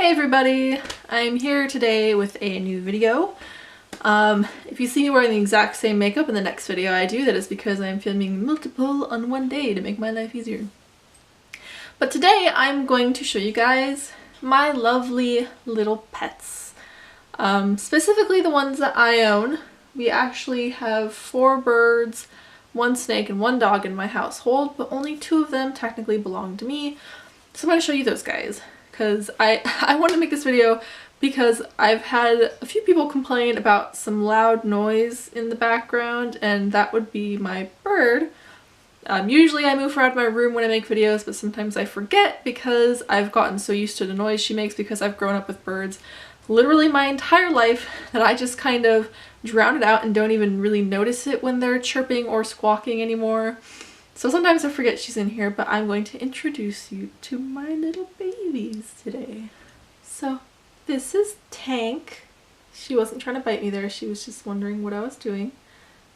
Hey everybody! I'm here today with a new video. If you see me wearing the exact same makeup in the next video I do, that is because I'm filming multiple on one day to make my life easier. But today I'm going to show you guys my lovely little pets. Specifically the ones that I own. We actually have 4 birds, 1 snake, and 1 dog in my household, but only 2 of them technically belong to me. So I'm going to show you those guys. Because I want to make this video because I've had a few people complain about some loud noise in the background, and that would be my bird. Usually I move her out of my room when I make videos, but sometimes I forget because I've gotten so used to the noise she makes because I've grown up with birds literally my entire life that I just kind of drown it out and don't even really notice it when they're chirping or squawking anymore. So sometimes I forget she's in here, but I'm going to introduce you to my little babies today. So this is Tank. She wasn't trying to bite me there, she was just wondering what I was doing.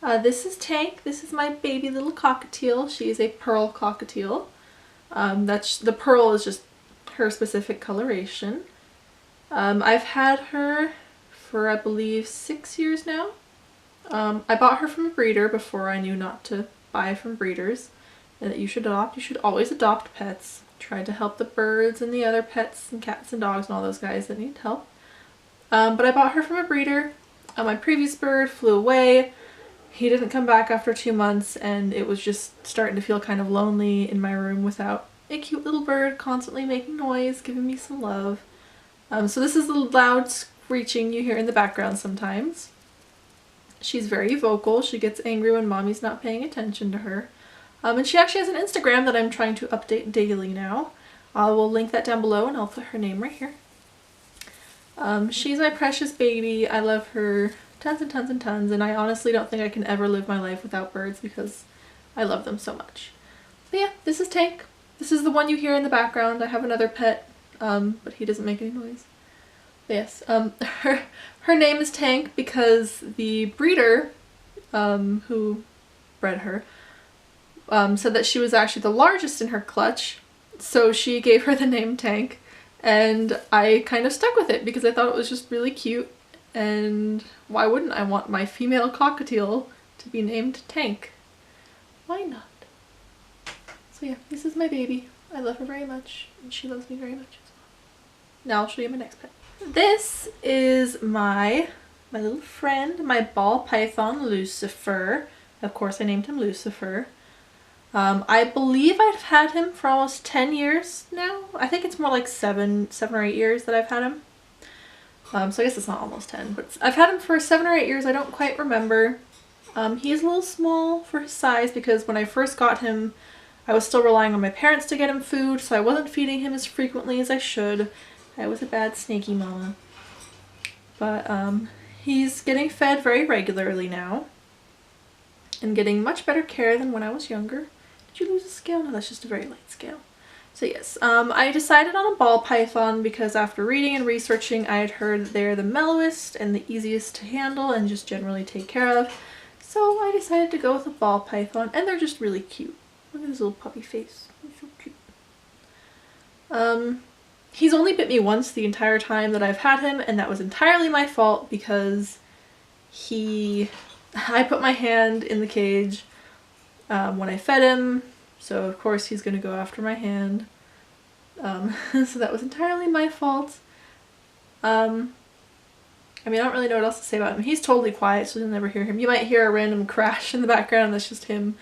This is Tank. This is my baby little cockatiel. She is a pearl cockatiel. The pearl is just her specific coloration. I've had her for I believe 6 years now. I bought her from a breeder before I knew not to buy from breeders and that you should always adopt pets. Try to help the birds and the other pets and cats and dogs and all those guys that need help. But I bought her from a breeder. My previous bird flew away. He didn't come back after 2 months, and it was just starting to feel kind of lonely in my room without a cute little bird constantly making noise, giving me some love. So this is the loud screeching you hear in the background sometimes. She's very vocal. She gets angry when mommy's not paying attention to her. And she actually has an Instagram that I'm trying to update daily now. I will link that down below and I'll put her name right here. She's my precious baby. I love her tons and tons and tons, and I honestly don't think I can ever live my life without birds because I love them so much. But yeah, this is Tank. This is the one you hear in the background. I have another pet, but he doesn't make any noise. Yes, her name is Tank because the breeder who bred her said that she was actually the largest in her clutch, so she gave her the name Tank, and I kind of stuck with it because I thought it was just really cute, and why wouldn't I want my female cockatiel to be named Tank? Why not? So yeah, this is my baby. I love her very much, and she loves me very much as well. Now I'll show you my next pet. This is my little friend, my ball python Lucifer. Of course I named him Lucifer. I believe I've had him for almost 10 years now. I think it's more like 7 or 8 years that I've had him. So I guess it's not almost 10, but I've had him for 7 or 8 years. I don't quite remember. He's a little small for his size because when I first got him, I was still relying on my parents to get him food, so I wasn't feeding him as frequently as I should. I was a bad snaky mama. But he's getting fed very regularly now and getting much better care than when I was younger. Did you lose a scale? No, that's just a very light scale. So yes, I decided on a ball python because after reading and researching, I had heard that they're the mellowest and the easiest to handle and just generally take care of. So I decided to go with a ball python, and they're just really cute. Look at his little puppy face. He's so cute. He's only bit me once the entire time that I've had him, and that was entirely my fault because I put my hand in the cage when I fed him, so of course he's gonna go after my hand. So that was entirely my fault. I mean, I don't really know what else to say about him. He's totally quiet, so you'll never hear him. You might hear a random crash in the background. That's just him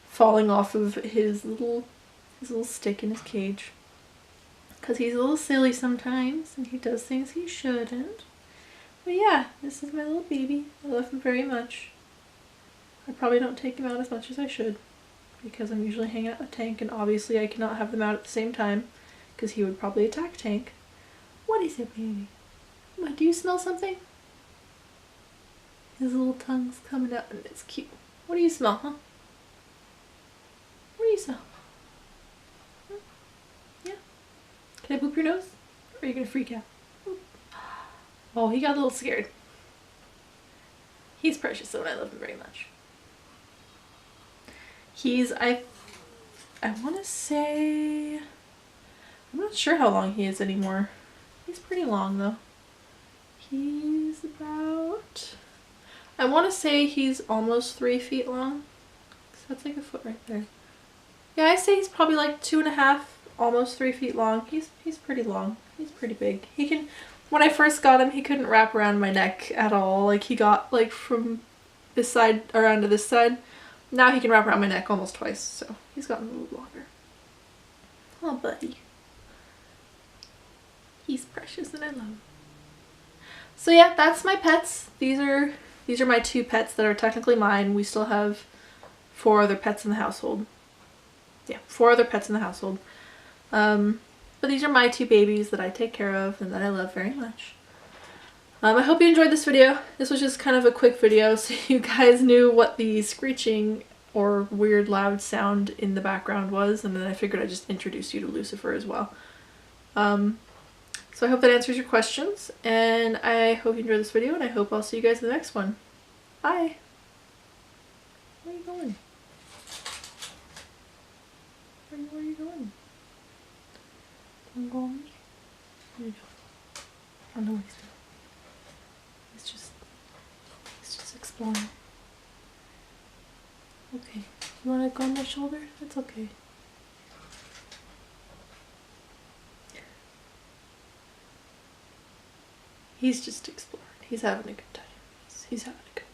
falling off of his little stick in his cage. Because he's a little silly sometimes, and he does things he shouldn't. But yeah, this is my little baby. I love him very much. I probably don't take him out as much as I should, because I'm usually hanging out with Tank, and obviously I cannot have them out at the same time, because he would probably attack Tank. What is it, baby? Do you smell something? His little tongue's coming out, and it's cute. What do you smell, huh? What do you smell? Can I poop your nose? Or are you gonna freak out? Oh, he got a little scared. He's precious though, and I love him very much. I want to say, I'm not sure how long he is anymore. He's pretty long though. He's about, I want to say he's almost 3 feet long. So that's like a foot right there. Yeah, I say he's probably like 2.5, almost 3 feet long. He's pretty long. He's pretty big. He can, when I first got him, he couldn't wrap around my neck at all. Like he got like from this side around to this side. Now he can wrap around my neck almost twice, so he's gotten a little longer. Oh, buddy. He's precious and I love him. So yeah, that's my pets. These are my 2 pets that are technically mine. We still have 4 other pets in the household. Yeah, 4 other pets in the household. But these are my 2 babies that I take care of and that I love very much. I hope you enjoyed this video. This was just kind of a quick video so you guys knew what the screeching or weird loud sound in the background was, and then I figured I'd just introduce you to Lucifer as well. So I hope that answers your questions, and I hope you enjoyed this video, and I hope I'll see you guys in the next one. Bye! Where are you going? Where are you going? Don't go on me? Where are you going? I don't know what he's doing. He's just exploring. Okay. You wanna go on my shoulder? That's okay. He's just exploring. He's having a good time. He's having a good time.